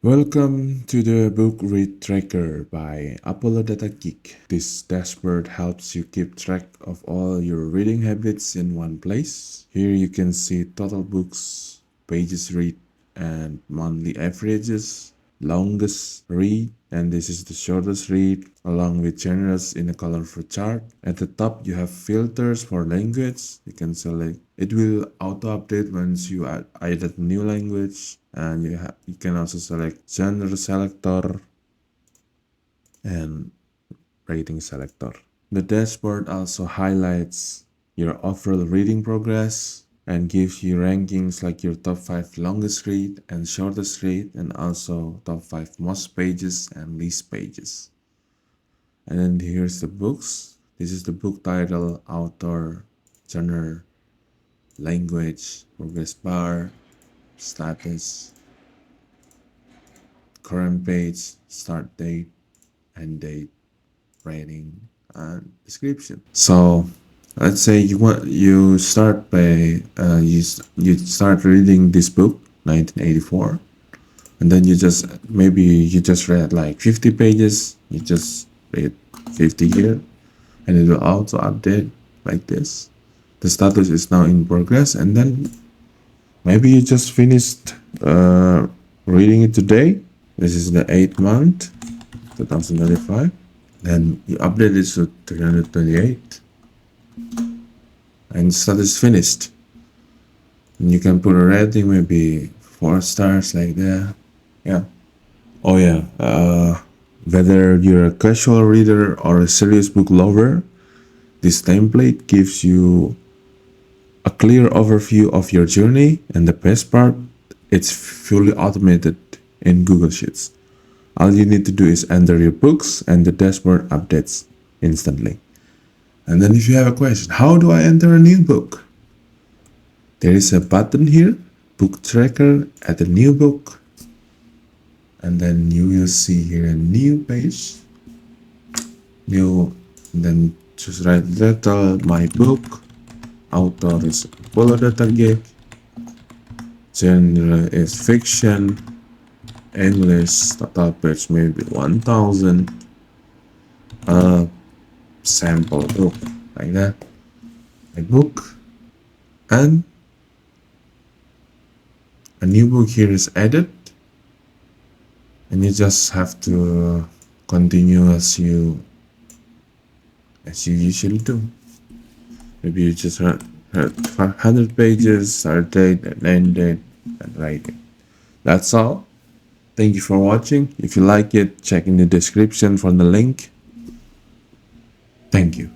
Welcome to the Book Read Tracker by Apollo Data Geek. This dashboard helps you keep track of all your reading habits in one place. Here you can see total books, pages read, and monthly averages, longest read, and this is the shortest read, along with genres in a colorful chart. At the top, you have filters for language. You can select. It will auto update once you add a new language, and you can also select genre selector and rating selector. The dashboard also highlights your overall reading progress and gives you rankings like your top 5 longest read and shortest read, and also top 5 most pages and least pages. And then here's the books. This is the book title, author, genre, language, progress bar, status, current page, start date, end date, rating, and description. So let's say you start by you start reading this book 1984, and then you just read like 50 pages. You just read 50 here, and it will auto update like this. The status is now in progress, and then maybe you just finished reading it today. This is the 8th month 2025. Then you update it to 328, and status finished. And you can put a rating, maybe 4 stars like that. Yeah. Oh yeah. Whether you're a casual reader or a serious book lover, this template gives you a clear overview of your journey, and the best part, it's fully automated in Google Sheets. All you need to do is enter your books, and the dashboard updates instantly. And then if you have a question, how do I enter a new book? There is a button here, book tracker, add a new book. And then you will see here a new page. Then just write title, my book. Author is Apollo Data Geek. Genre is fiction. English, total page maybe 1000. Sample book, like that. A book. And a new book here is added. And you just have to continue as you usually do. Maybe you just read 500 pages, start date, and end date, and rating. That's all. Thank you for watching. If you like it, check in the description for the link. Thank you.